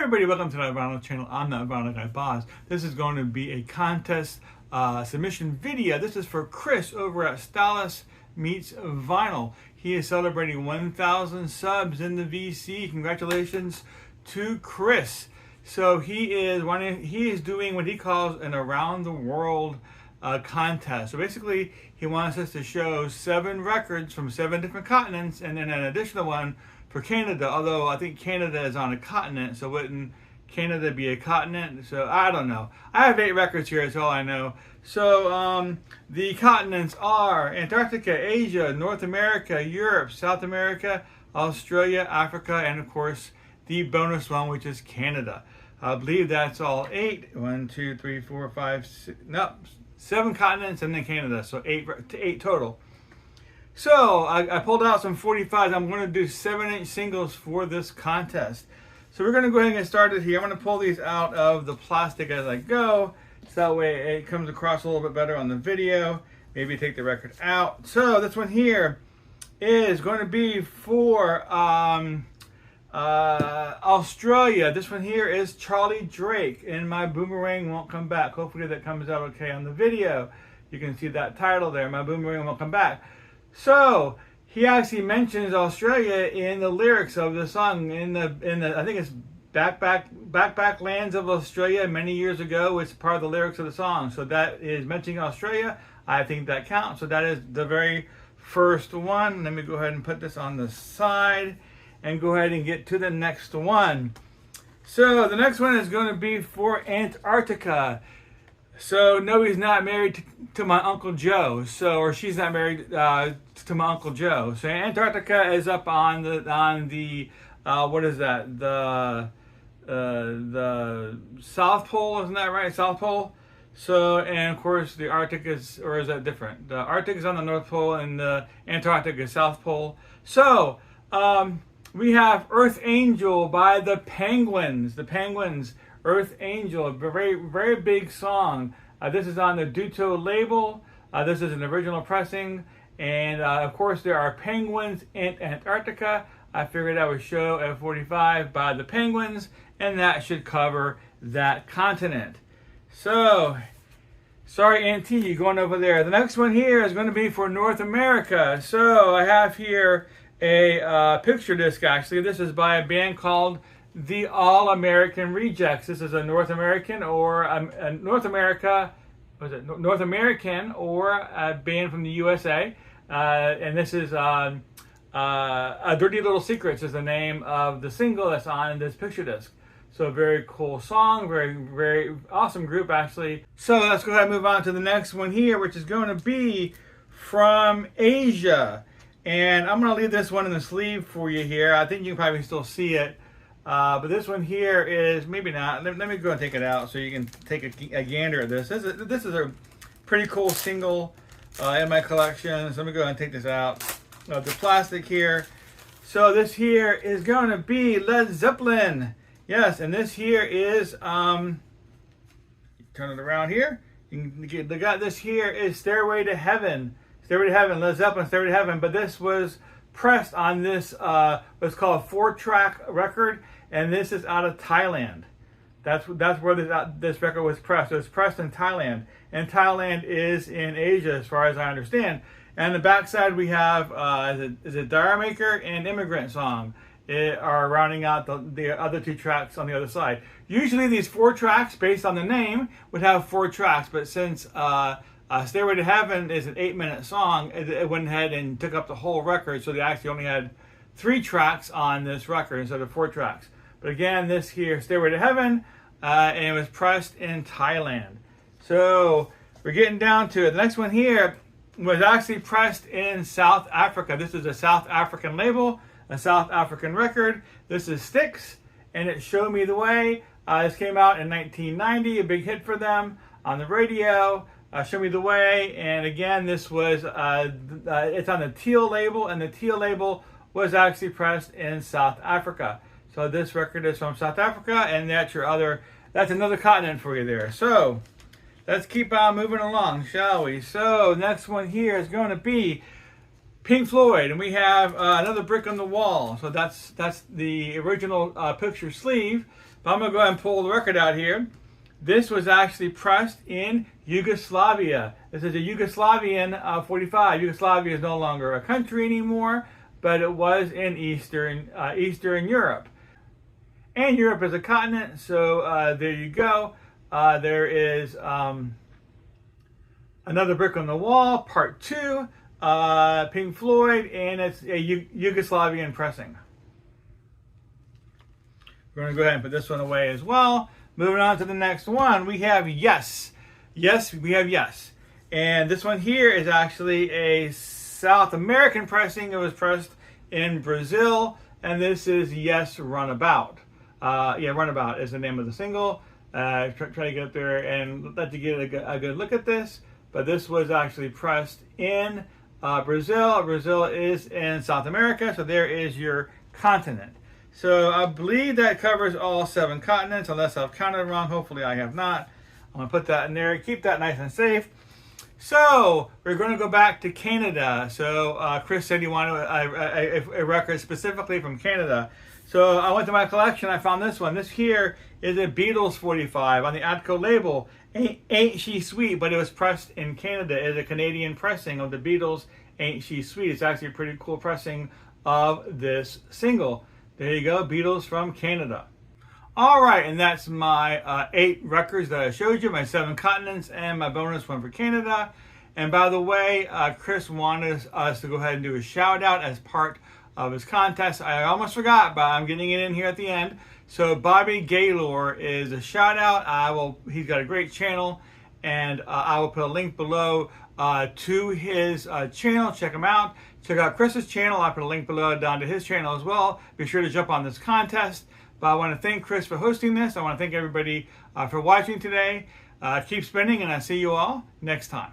everybody, welcome to the Vinyl channel. I'm the Vinyl Guy Boss. This is going to be a contest submission video. This is for Chris over at Stylus Meets Vinyl. He is celebrating 1,000 subs in the VC. Congratulations to Chris. So he is doing what he calls an around the world contest. So basically, he wants us to show 7 records from 7 different continents, and then an additional one for Canada, although I think Canada is on a continent, so wouldn't Canada be a continent? So I don't know. I have 8 records here, that's all I know. So the continents are Antarctica, Asia, North America, Europe, South America, Australia, Africa, and of course the bonus one, which is Canada. I believe that's all 8. 1, 2, 3, 4, 5, 6, no, 7 continents and then Canada, so 8 total. So I pulled out some 45s. I'm going to do 7-inch singles for this contest. So we're going to go ahead and get started here. I'm going to pull these out of the plastic as I go, so that way it comes across a little bit better on the video. Maybe take the record out. So this one here is going to be for Australia. This one here is Charlie Drake, and My Boomerang Won't Come Back. Hopefully that comes out okay on the video. You can see that title there, My Boomerang Won't Come Back. So he actually mentions Australia in the lyrics of the song in the I think it's Back Lands of Australia many years ago. It's part of the lyrics of the song. So that is mentioning Australia. I think that counts. So that is the very first one. Let me go ahead and put this on the side and go ahead and get to the next one. So the next one is going to be for Antarctica. So no, he's not married to my Uncle Joe. So, or she's not married to my Uncle Joe. So Antarctica is up on the what is that? The South Pole, isn't that right? South Pole. So, and of course the Arctic is, or is that different? The Arctic is on the North Pole and the Antarctic is South Pole. So we have Earth Angel by the Penguins. The Penguins. Earth Angel, a very, very big song. This is on the Duto label. This is an original pressing. And of course, there are penguins in Antarctica. I figured I would show a 45 by the Penguins, and that should cover that continent. So, sorry, Auntie, you're going over there. The next one here is going to be for North America. So, I have here a picture disc, actually. This is by a band called the All American Rejects. This is a North American or a North American or a band from the USA, and this is A Dirty Little Secrets is the name of the single that's on this picture disc. So a very cool song, very, very awesome group actually. So let's go ahead and move on to the next one here, which is going to be from Asia, and I'm going to leave this one in the sleeve for you here. I think you can probably still see it. But this one here is, maybe not. Let me go and take it out so you can take a gander at this. This is a pretty cool single in my collection. So let me go and take this out of the plastic here. So this here is going to be Led Zeppelin. Yes, and this here is, turn it around here. This here is Stairway to Heaven. Stairway to Heaven, Led Zeppelin, Stairway to Heaven. But this was pressed on this, what's called a 4-track record. And this is out of Thailand. That's where this record was pressed. So it's pressed in Thailand. And Thailand is in Asia, as far as I understand. And the backside we have is a Dire Maker and Immigrant Song are rounding out the other 2 tracks on the other side. Usually these 4 tracks, based on the name, would have 4 tracks. But since Stairway to Heaven is an 8-minute song, it went ahead and took up the whole record. So they actually only had 3 tracks on this record instead of 4 tracks. But again, this here, Stairway to Heaven, and it was pressed in Thailand. So we're getting down to it. The next one here was actually pressed in South Africa. This is a South African label, a South African record. This is Styx, and it's Show Me the Way. This came out in 1990, a big hit for them on the radio. Show Me the Way, and again, this was it's on the Teal label, and the Teal label was actually pressed in South Africa. So this record is from South Africa, and that's another continent for you there. So let's keep on moving along, shall we? So next one here is going to be Pink Floyd, and we have Another Brick on the Wall. So that's the original picture sleeve. But I'm going to go ahead and pull the record out here. This was actually pressed in Yugoslavia. This is a Yugoslavian 45. Yugoslavia is no longer a country anymore, but it was in Eastern Europe. And Europe is a continent, so there you go. There is Another Brick on the Wall, Part 2, Pink Floyd, and it's a Yugoslavian pressing. We're going to go ahead and put this one away as well. Moving on to the next one, we have Yes. Yes, we have Yes. And this one here is actually a South American pressing. It was pressed in Brazil, and this is Yes Runabout. Runabout is the name of the single. Try to get up there and let you get a good look at this. But this was actually pressed in Brazil. Brazil is in South America, so there is your continent. So I believe that covers all 7 continents, unless I've counted wrong. Hopefully I have not. I'm going to put that in there. Keep that nice and safe. So we're going to go back to Canada. So Chris said he wanted a record specifically from Canada. So I went to my collection. I found this one. This here is a Beatles 45 on the Atco label. Ain't She Sweet, but it was pressed in Canada. It's a Canadian pressing of the Beatles' Ain't She Sweet. It's actually a pretty cool pressing of this single. There you go, Beatles from Canada. All right, and that's my 8 records that I showed you, my 7 continents, and my bonus one for Canada. And by the way, Chris wanted us to go ahead and do a shout out as part of his contest. I almost forgot, but I'm getting it in here at the end. So Bobby Gaylor is a shout out. He's got a great channel, and I will put a link below to his channel. Check him out. Check out Chris's channel. I'll put a link below down to his channel as well. Be sure to jump on this contest. But I want to thank Chris for hosting this. I want to thank everybody for watching today. Keep spinning, and I'll see you all next time.